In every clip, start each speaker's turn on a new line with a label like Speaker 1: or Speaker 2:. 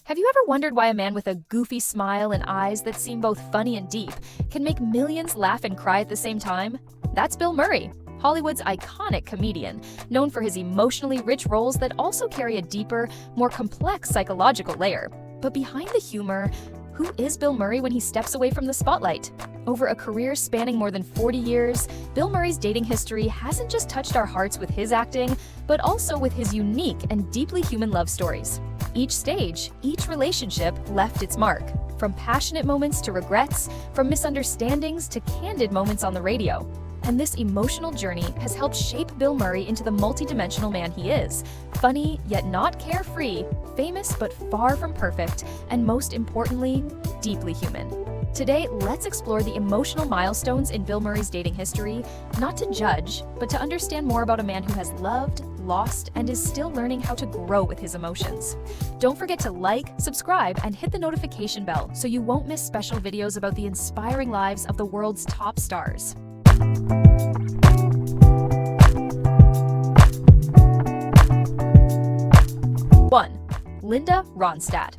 Speaker 1: Have you ever wondered why a man with a goofy smile and eyes that seem both funny and deep can make millions laugh and cry at the same time? That's Bill Murray, Hollywood's iconic comedian, known for his emotionally rich roles that also carry a deeper, more complex psychological layer. But behind the humor, who is Bill Murray when he steps away from the spotlight? Over a career spanning more than 40 years, Bill Murray's dating history hasn't just touched our hearts with his acting, but also with his unique and deeply human love stories. Each stage, each relationship left its mark, from passionate moments to regrets, from misunderstandings to candid moments on the radio. And this emotional journey has helped shape Bill Murray into the multidimensional man he is. Funny, yet not carefree, famous but far from perfect, and most importantly, deeply human. Today, let's explore the emotional milestones in Bill Murray's dating history, not to judge, but to understand more about a man who has loved, lost, and is still learning how to grow with his emotions. Don't forget to like, subscribe, and hit the notification bell so you won't miss special videos about the inspiring lives of the world's top stars. 1. Linda Ronstadt.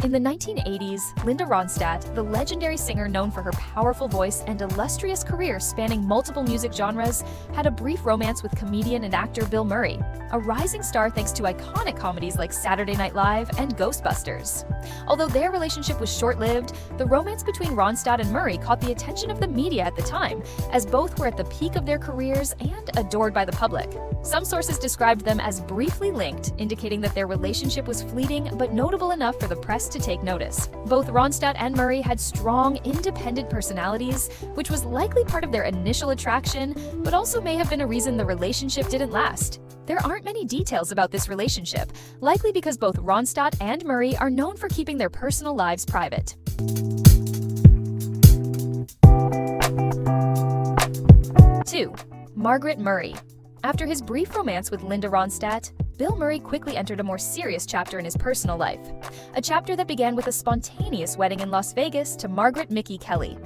Speaker 1: In the 1980s, Linda Ronstadt, the legendary singer known for her powerful voice and illustrious career spanning multiple music genres, had a brief romance with comedian and actor Bill Murray, a rising star thanks to iconic comedies like Saturday Night Live and Ghostbusters. Although their relationship was short-lived, the romance between Ronstadt and Murray caught the attention of the media at the time, as both were at the peak of their careers and adored by the public. Some sources described them as briefly linked, indicating that their relationship was fleeting but notable enough for the press to take notice. Both Ronstadt and Murray had strong, independent personalities, which was likely part of their initial attraction, but also may have been a reason the relationship didn't last. There aren't many details about this relationship, likely because both Ronstadt and Murray are known for keeping their personal lives private. 2. Margaret Murray. After his brief romance with Linda Ronstadt, Bill Murray quickly entered a more serious chapter in his personal life. A chapter that began with a spontaneous wedding in Las Vegas to Margaret "Mickey" Kelly.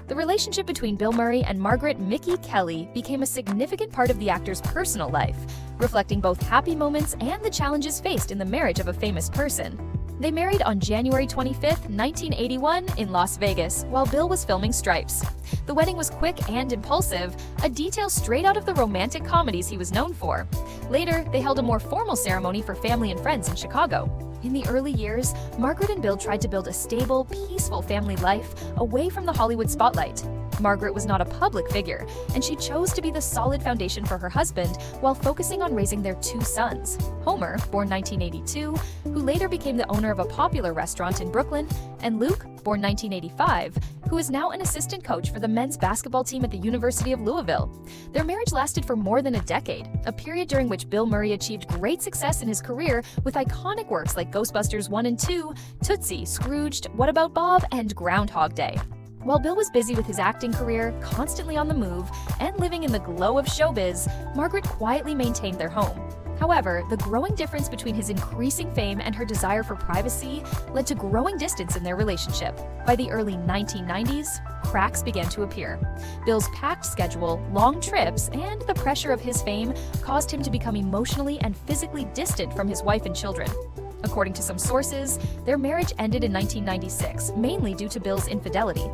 Speaker 1: The relationship between Bill Murray and Margaret "Mickey" Kelly became a significant part of the actor's personal life, reflecting both happy moments and the challenges faced in the marriage of a famous person. They married on January 25, 1981 in Las Vegas, while Bill was filming Stripes. The wedding was quick and impulsive, a detail straight out of the romantic comedies he was known for. Later, they held a more formal ceremony for family and friends in Chicago. In the early years, Margaret and Bill tried to build a stable, peaceful family life away from the Hollywood spotlight. Margaret was not a public figure, and she chose to be the solid foundation for her husband while focusing on raising their two sons. Homer, born 1982, who later became the owner of a popular restaurant in Brooklyn, and Luke, born 1985, who is now an assistant coach for the men's basketball team at the University of Louisville. Their marriage lasted for more than a decade, a period during which Bill Murray achieved great success in his career with iconic works like Ghostbusters 1 and 2, Tootsie, Scrooged, What About Bob, and Groundhog Day. While Bill was busy with his acting career, constantly on the move, and living in the glow of showbiz, Margaret quietly maintained their home. However, the growing difference between his increasing fame and her desire for privacy led to growing distance in their relationship. By the early 1990s, cracks began to appear. Bill's packed schedule, long trips, and the pressure of his fame caused him to become emotionally and physically distant from his wife and children. According to some sources, their marriage ended in 1996, mainly due to Bill's infidelity.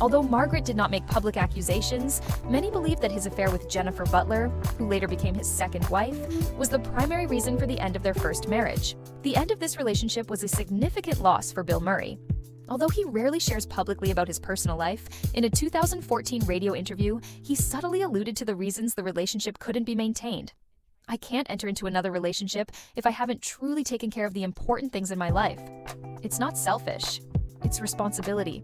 Speaker 1: Although Margaret did not make public accusations, many believe that his affair with Jennifer Butler, who later became his second wife, was the primary reason for the end of their first marriage. The end of this relationship was a significant loss for Bill Murray. Although he rarely shares publicly about his personal life, in a 2014 radio interview, he subtly alluded to the reasons the relationship couldn't be maintained. "I can't enter into another relationship if I haven't truly taken care of the important things in my life. It's not selfish, it's responsibility."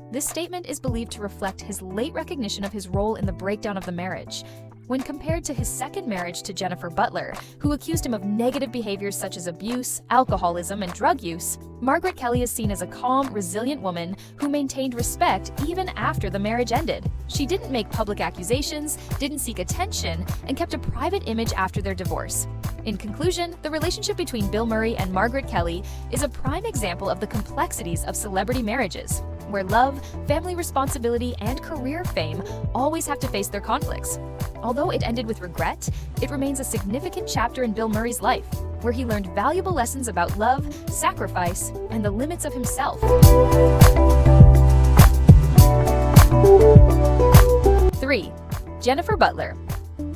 Speaker 1: This statement is believed to reflect his late recognition of his role in the breakdown of the marriage. When compared to his second marriage to Jennifer Butler, who accused him of negative behaviors such as abuse, alcoholism, and drug use, Margaret Kelly is seen as a calm, resilient woman who maintained respect even after the marriage ended. She didn't make public accusations, didn't seek attention, and kept a private image after their divorce. In conclusion, the relationship between Bill Murray and Margaret Kelly is a prime example of the complexities of celebrity marriages. where love, family responsibility, and career fame always have to face their conflicts. Although it ended with regret, it remains a significant chapter in Bill Murray's life, where he learned valuable lessons about love, sacrifice, and the limits of himself. 3. Jennifer Butler.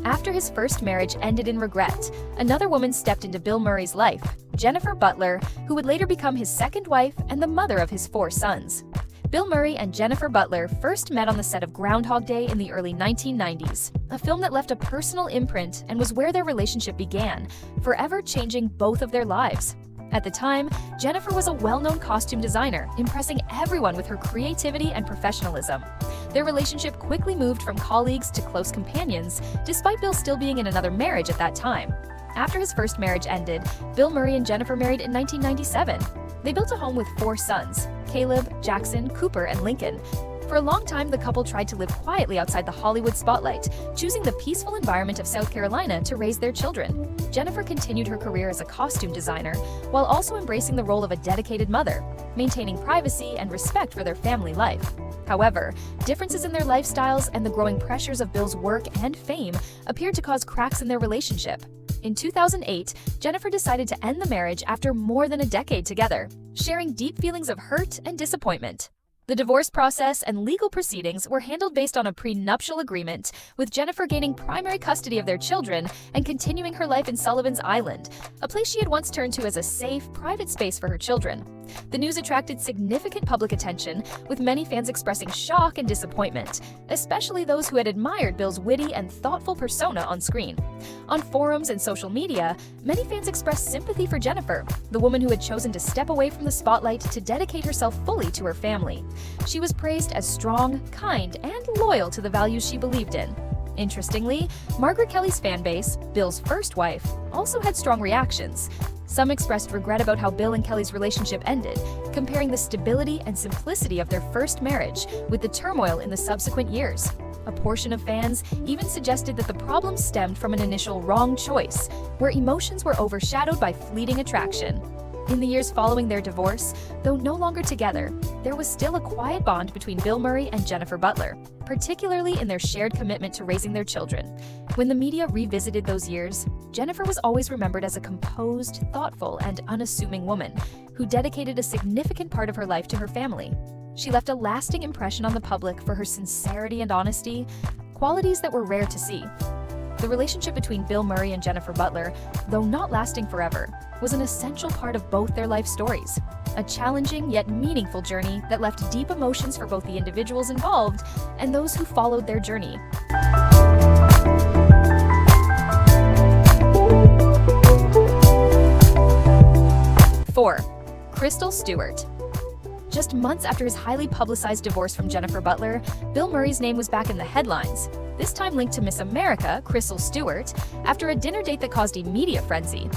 Speaker 1: After his first marriage ended in regret, another woman stepped into Bill Murray's life, Jennifer Butler, who would later become his second wife and the mother of his 4 sons. Bill Murray and Jennifer Butler first met on the set of Groundhog Day in the early 1990s, a film that left a personal imprint and was where their relationship began, forever changing both of their lives. At the time, Jennifer was a well-known costume designer, impressing everyone with her creativity and professionalism. Their relationship quickly moved from colleagues to close companions, despite Bill still being in another marriage at that time. After his first marriage ended, Bill Murray and Jennifer married in 1997. They built a home with 4 sons: Caleb, Jackson, Cooper, and Lincoln. For a long time, the couple tried to live quietly outside the Hollywood spotlight, choosing the peaceful environment of South Carolina to raise their children. Jennifer continued her career as a costume designer, while also embracing the role of a dedicated mother, maintaining privacy and respect for their family life. However, differences in their lifestyles and the growing pressures of Bill's work and fame appeared to cause cracks in their relationship. In 2008, Jennifer decided to end the marriage after more than a decade together, sharing deep feelings of hurt and disappointment. The divorce process and legal proceedings were handled based on a prenuptial agreement, with Jennifer gaining primary custody of their children and continuing her life in Sullivan's Island, a place she had once turned to as a safe, private space for her children. The news attracted significant public attention, with many fans expressing shock and disappointment, especially those who had admired Bill's witty and thoughtful persona on screen. On forums and social media, many fans expressed sympathy for Jennifer, the woman who had chosen to step away from the spotlight to dedicate herself fully to her family. She was praised as strong, kind, and loyal to the values she believed in. Interestingly, Margaret Kelly's fanbase, Bill's first wife, also had strong reactions. Some expressed regret about how Bill and Kelly's relationship ended, comparing the stability and simplicity of their first marriage with the turmoil in the subsequent years. A portion of fans even suggested that the problem stemmed from an initial wrong choice, where emotions were overshadowed by fleeting attraction. In the years following their divorce, though no longer together, there was still a quiet bond between Bill Murray and Jennifer Butler, particularly in their shared commitment to raising their children. When the media revisited those years, Jennifer was always remembered as a composed, thoughtful, and unassuming woman who dedicated a significant part of her life to her family. She left a lasting impression on the public for her sincerity and honesty, qualities that were rare to see. The relationship between Bill Murray and Jennifer Butler, though not lasting forever, was an essential part of both their life stories. A challenging yet meaningful journey that left deep emotions for both the individuals involved and those who followed their journey. Four, Crystle Stewart. Just months after his highly publicized divorce from Jennifer Butler, Bill Murray's name was back in the headlines, this time linked to Miss America, Crystle Stewart, after a dinner date that caused immediate frenzy.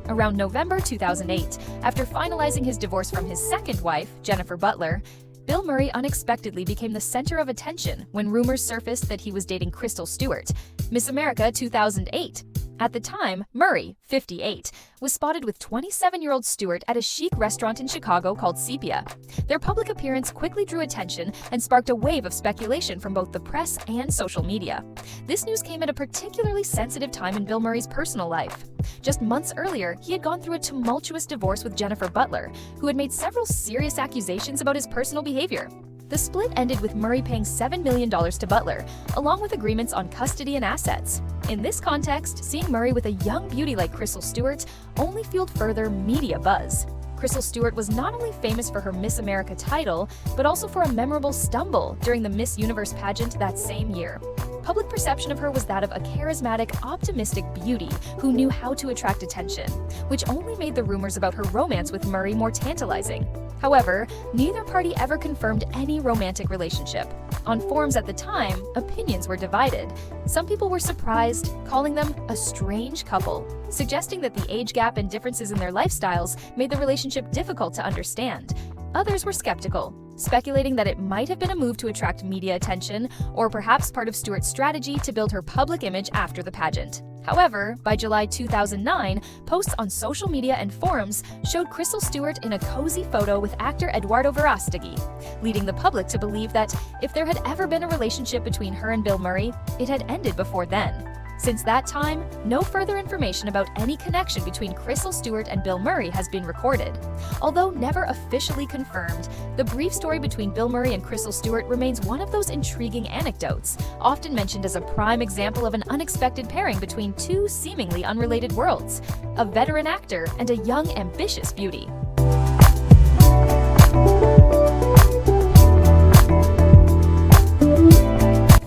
Speaker 1: Around November 2008, after finalizing his divorce from his second wife, Jennifer Butler, Bill Murray unexpectedly became the center of attention when rumors surfaced that he was dating Crystle Stewart, Miss America 2008. At the time, Murray, 58, was spotted with 27-year-old Stewart at a chic restaurant in Chicago called Sepia. Their public appearance quickly drew attention and sparked a wave of speculation from both the press and social media. This news came at a particularly sensitive time in Bill Murray's personal life. Just months earlier, he had gone through a tumultuous divorce with Jennifer Butler, who had made several serious accusations about his personal behavior. The split ended with Murray paying $7 million to Butler, along with agreements on custody and assets. In this context, seeing Murray with a young beauty like Crystle Stewart only fueled further media buzz. Crystle Stewart was not only famous for her Miss America title, but also for a memorable stumble during the Miss Universe pageant that same year. Public perception of her was that of a charismatic, optimistic beauty who knew how to attract attention, which only made the rumors about her romance with Murray more tantalizing. However, neither party ever confirmed any romantic relationship. On forums at the time, opinions were divided. Some people were surprised, calling them a strange couple, suggesting that the age gap and differences in their lifestyles made the relationship difficult to understand. Others were skeptical, speculating that it might have been a move to attract media attention or perhaps part of Stewart's strategy to build her public image after the pageant. However, by July 2009, posts on social media and forums showed Crystle Stewart in a cozy photo with actor Eduardo Verástegui, leading the public to believe that if there had ever been a relationship between her and Bill Murray, it had ended before then. Since that time, no further information about any connection between Crystle Stewart and Bill Murray has been recorded. Although never officially confirmed, the brief story between Bill Murray and Crystle Stewart remains one of those intriguing anecdotes, often mentioned as a prime example of an unexpected pairing between two seemingly unrelated worlds, a veteran actor and a young, ambitious beauty.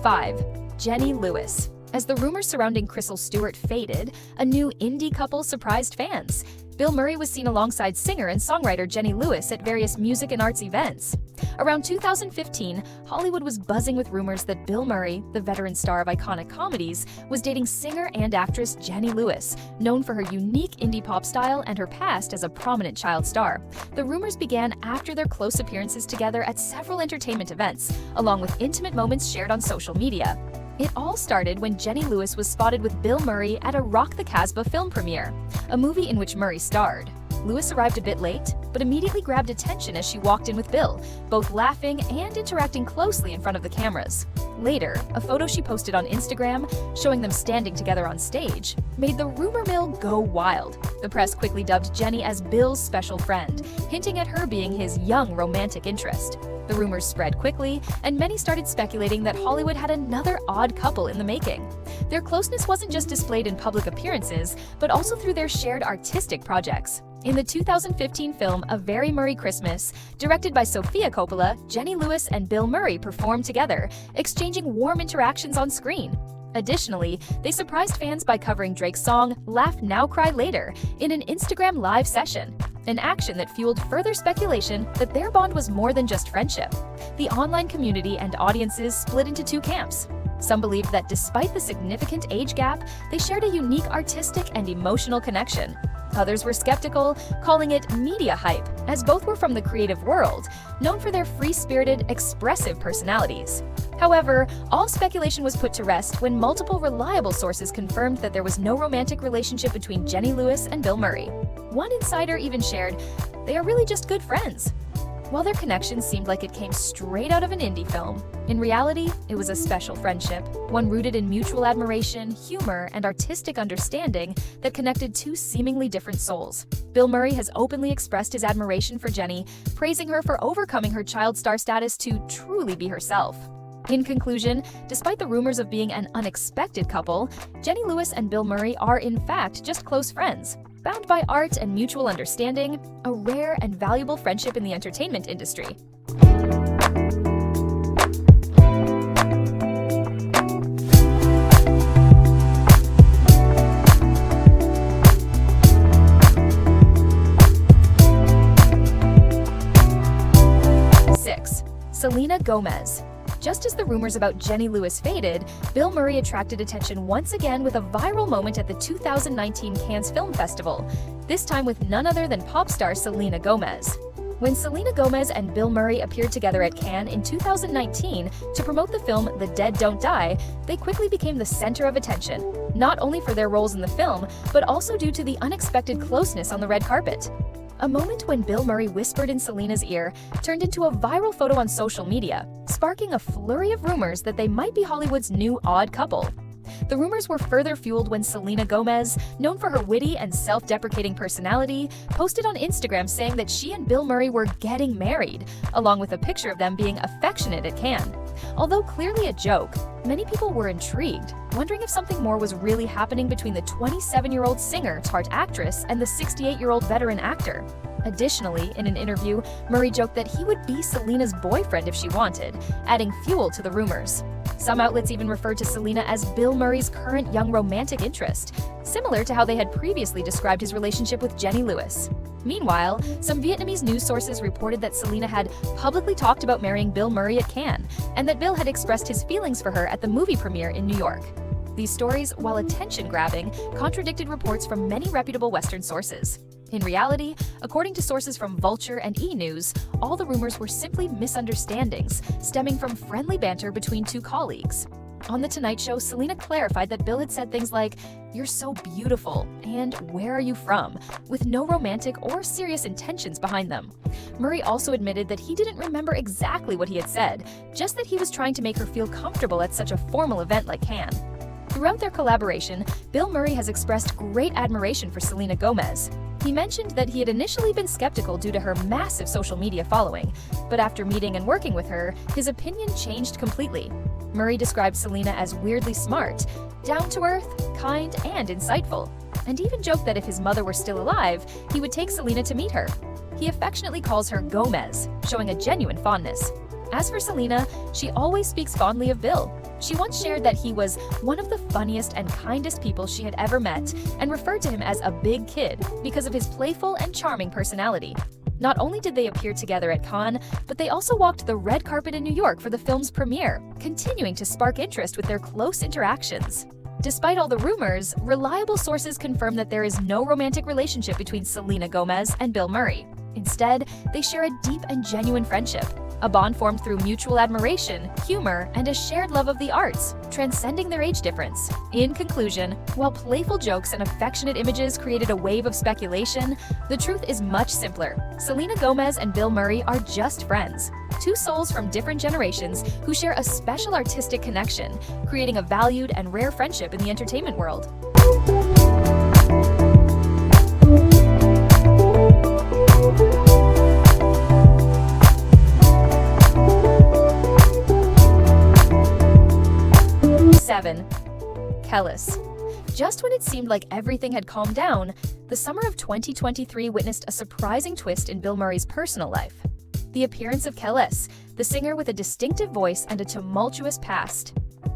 Speaker 1: 5. Jenny Lewis. As the rumors surrounding Crystle Stewart faded, a new indie couple surprised fans. Bill Murray was seen alongside singer and songwriter Jenny Lewis at various music and arts events. Around 2015, Hollywood was buzzing with rumors that Bill Murray, the veteran star of iconic comedies, was dating singer and actress Jenny Lewis, known for her unique indie pop style and her past as a prominent child star. The rumors began after their close appearances together at several entertainment events, along with intimate moments shared on social media. It all started when Jenny Lewis was spotted with Bill Murray at a Rock the Casbah film premiere, a movie in which Murray starred. Lewis arrived a bit late, but immediately grabbed attention as she walked in with Bill, both laughing and interacting closely in front of the cameras. Later, a photo she posted on Instagram, showing them standing together on stage, made the rumor mill go wild. The press quickly dubbed Jenny as Bill's special friend, hinting at her being his young romantic interest. The rumors spread quickly, and many started speculating that Hollywood had another odd couple in the making. Their closeness wasn't just displayed in public appearances, but also through their shared artistic projects. In the 2015 film A Very Murray Christmas, directed by Sofia Coppola, Jenny Lewis and Bill Murray performed together, exchanging warm interactions on screen. Additionally, they surprised fans by covering Drake's song Laugh Now Cry Later in an Instagram live session, an action that fueled further speculation that their bond was more than just friendship. The online community and audiences split into two camps. Some believed that despite the significant age gap, they shared a unique artistic and emotional connection. Others were skeptical, calling it media hype, as both were from the creative world, known for their free-spirited, expressive personalities. However, all speculation was put to rest when multiple reliable sources confirmed that there was no romantic relationship between Jenny Lewis and Bill Murray. One insider even shared, "They are really just good friends." While their connection seemed like it came straight out of an indie film, in reality, it was a special friendship, one rooted in mutual admiration, humor, and artistic understanding that connected two seemingly different souls. Bill Murray has openly expressed his admiration for Jenny, praising her for overcoming her child star status to truly be herself. In conclusion, despite the rumors of being an unexpected couple, Jenny Lewis and Bill Murray are in fact just close friends, bound by art and mutual understanding, a rare and valuable friendship in the entertainment industry. Selena Gomez. Just as the rumors about Jenny Lewis faded, Bill Murray attracted attention once again with a viral moment at the 2019 Cannes Film Festival, this time with none other than pop star Selena Gomez. When Selena Gomez and Bill Murray appeared together at Cannes in 2019 to promote the film The Dead Don't Die, they quickly became the center of attention, not only for their roles in the film, but also due to the unexpected closeness on the red carpet. A moment when Bill Murray whispered in Selena's ear turned into a viral photo on social media, sparking a flurry of rumors that they might be Hollywood's new odd couple. The rumors were further fueled when Selena Gomez, known for her witty and self-deprecating personality, posted on Instagram saying that she and Bill Murray were getting married, along with a picture of them being affectionate at Cannes. Although clearly a joke, many people were intrigued, wondering if something more was really happening between the 27-year-old singer turned actress and the 68-year-old veteran actor. Additionally, in an interview, Murray joked that he would be Selena's boyfriend if she wanted, adding fuel to the rumors. Some outlets even referred to Selena as Bill Murray's current young romantic interest, similar to how they had previously described his relationship with Jenny Lewis. Meanwhile, some Vietnamese news sources reported that Selena had publicly talked about marrying Bill Murray at Cannes, and that Bill had expressed his feelings for her at the movie premiere in New York. These stories, while attention-grabbing, contradicted reports from many reputable Western sources. In reality, according to sources from Vulture and E! News, all the rumors were simply misunderstandings, stemming from friendly banter between two colleagues. On The Tonight Show, Selena clarified that Bill had said things like, "You're so beautiful," and "Where are you from?" with no romantic or serious intentions behind them. Murray also admitted that he didn't remember exactly what he had said, just that he was trying to make her feel comfortable at such a formal event like Cannes. Throughout their collaboration, Bill Murray has expressed great admiration for Selena Gomez. He mentioned that he had initially been skeptical due to her massive social media following, but after meeting and working with her, his opinion changed completely. Murray described Selena as weirdly smart, down-to-earth, kind, and insightful, and even joked that if his mother were still alive, he would take Selena to meet her. He affectionately calls her Gomez, showing a genuine fondness. As for Selena, she always speaks fondly of Bill. She once shared that he was one of the funniest and kindest people she had ever met, and referred to him as a big kid because of his playful and charming personality. Not only did they appear together at Cannes, but they also walked the red carpet in New York for the film's premiere, continuing to spark interest with their close interactions. Despite all the rumors, reliable sources confirm that there is no romantic relationship between Selena Gomez and Bill Murray. Instead, they share a deep and genuine friendship, a bond formed through mutual admiration, humor, and a shared love of the arts, transcending their age difference. In conclusion, while playful jokes and affectionate images created a wave of speculation, the truth is much simpler. Selena Gomez and Bill Murray are just friends, two souls from different generations who share a special artistic connection, creating a valued and rare friendship in the entertainment world. 7. Kellis. Just when it seemed like everything had calmed down, the summer of 2023 witnessed a surprising twist in Bill Murray's personal life. The appearance of Kellis, the singer with a distinctive voice and a tumultuous past.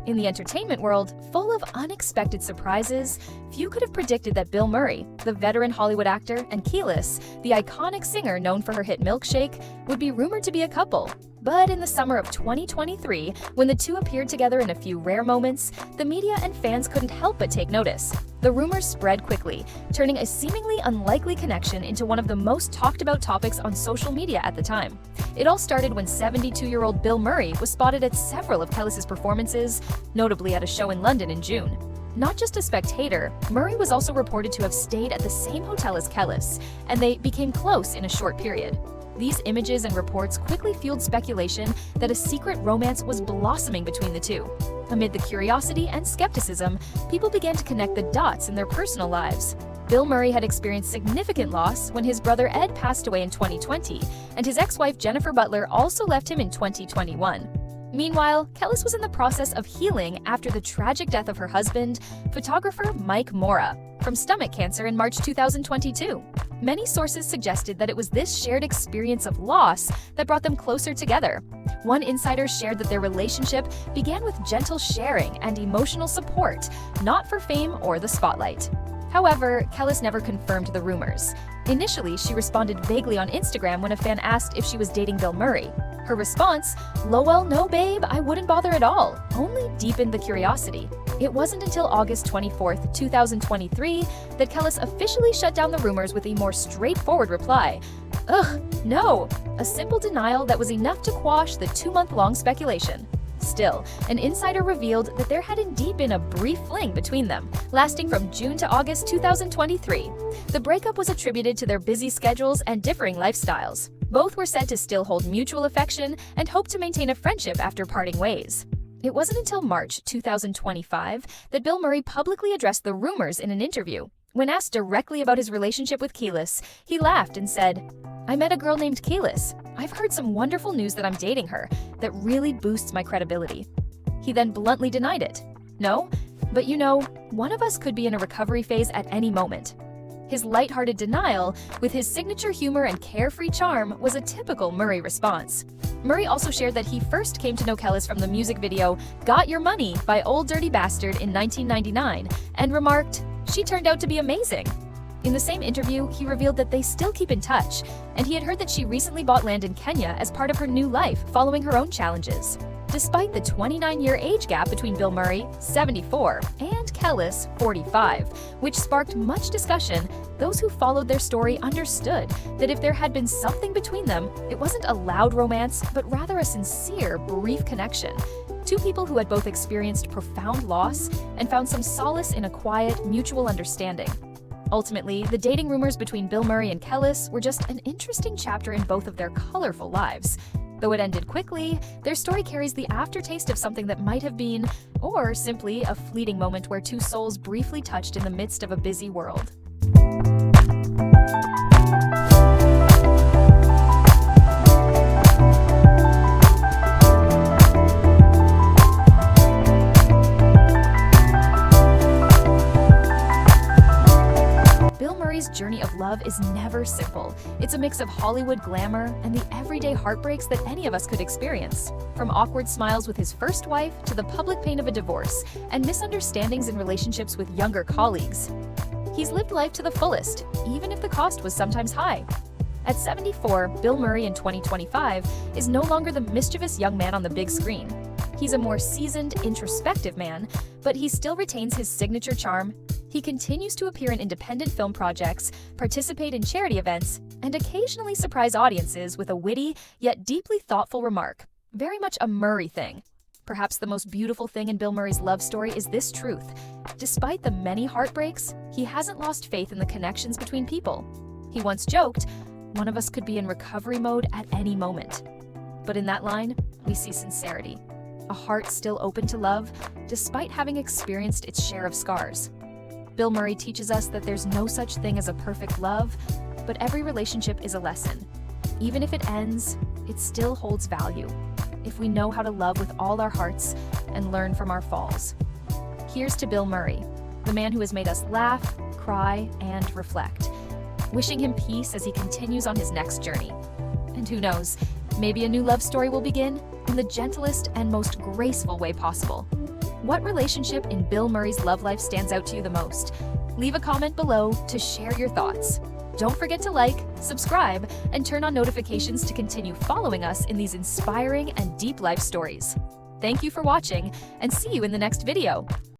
Speaker 1: In the entertainment world, full of unexpected surprises, few could have predicted that Bill Murray, the veteran Hollywood actor, and Kellis, the iconic singer known for her hit Milkshake, would be rumored to be a couple. But in the summer of 2023, when the two appeared together in a few rare moments, the media and fans couldn't help but take notice. The rumors spread quickly, turning a seemingly unlikely connection into one of the most talked about topics on social media at the time. It all started when 72-year-old Bill Murray was spotted at several of Kellis's performances, notably at a show in London in June. Not just a spectator, Murray was also reported to have stayed at the same hotel as Kellis, and they became close in a short period. These images and reports quickly fueled speculation that a secret romance was blossoming between the two. Amid the curiosity and skepticism, people began to connect the dots in their personal lives. Bill Murray had experienced significant loss when his brother Ed passed away in 2020, and his ex-wife Jennifer Butler also left him in 2021. Meanwhile, Kellis was in the process of healing after the tragic death of her husband, photographer Mike Mora, from stomach cancer in March 2022. Many sources suggested that it was this shared experience of loss that brought them closer together. One insider shared that their relationship began with gentle sharing and emotional support, not for fame or the spotlight. However, Kellis never confirmed the rumors. Initially, she responded vaguely on Instagram when a fan asked if she was dating Bill Murray. Her response, "Lol, no babe, I wouldn't bother at all," only deepened the curiosity. It wasn't until August 24, 2023, that Kellis officially shut down the rumors with a more straightforward reply. "Ugh, no," a simple denial that was enough to quash the 2-month-long speculation. Still, an insider revealed that there had indeed been a brief fling between them, lasting from June to August 2023. The breakup was attributed to their busy schedules and differing lifestyles. Both were said to still hold mutual affection and hope to maintain a friendship after parting ways. It wasn't until March 2025 that Bill Murray publicly addressed the rumors in an interview. When asked directly about his relationship with Kellis, he laughed and said, "I met a girl named Kellis. I've heard some wonderful news that I'm dating her that really boosts my credibility." He then bluntly denied it. "No, but you know, one of us could be in a recovery phase at any moment." His lighthearted denial, with his signature humor and carefree charm, was a typical Murray response. Murray also shared that he first came to know Kellis from the music video "Got Your Money" by Old Dirty Bastard in 1999, and remarked, "She turned out to be amazing." In the same interview, he revealed that they still keep in touch, and he had heard that she recently bought land in Kenya as part of her new life following her own challenges. Despite the 29-year age gap between Bill Murray, 74, and Kellis, 45, which sparked much discussion, Those who followed their story understood that if there had been something between them, it wasn't a loud romance, but rather a sincere, brief connection. Two people who had both experienced profound loss and found some solace in a quiet, mutual understanding. Ultimately, the dating rumors between Bill Murray and Kellis were just an interesting chapter in both of their colorful lives. Though it ended quickly, their story carries the aftertaste of something that might have been, or simply a fleeting moment where two souls briefly touched in the midst of a busy world. Murray's journey of love is never simple. It's a mix of Hollywood glamour and the everyday heartbreaks that any of us could experience. From awkward smiles with his first wife to the public pain of a divorce and misunderstandings in relationships with younger colleagues. He's lived life to the fullest, even if the cost was sometimes high. At 74, Bill Murray in 2025 is no longer the mischievous young man on the big screen. He's a more seasoned, introspective man, but he still retains his signature charm. He continues to appear in independent film projects, participate in charity events, and occasionally surprise audiences with a witty yet deeply thoughtful remark. Very much a Murray thing. Perhaps the most beautiful thing in Bill Murray's love story is this truth. Despite the many heartbreaks, he hasn't lost faith in the connections between people. He once joked, "One of us could be in recovery mode at any moment." But in that line, we see sincerity. A heart still open to love, despite having experienced its share of scars. Bill Murray teaches us that there's no such thing as a perfect love, but every relationship is a lesson. Even if it ends, it still holds value, if we know how to love with all our hearts and learn from our falls. Here's to Bill Murray, the man who has made us laugh, cry, and reflect. Wishing him peace as he continues on his next journey. And who knows, maybe a new love story will begin in the gentlest and most graceful way possible. What relationship in Bill Murray's love life stands out to you the most? Leave a comment below to share your thoughts. Don't forget to like, subscribe, and turn on notifications to continue following us in these inspiring and deep life stories. Thank you for watching, and see you in the next video.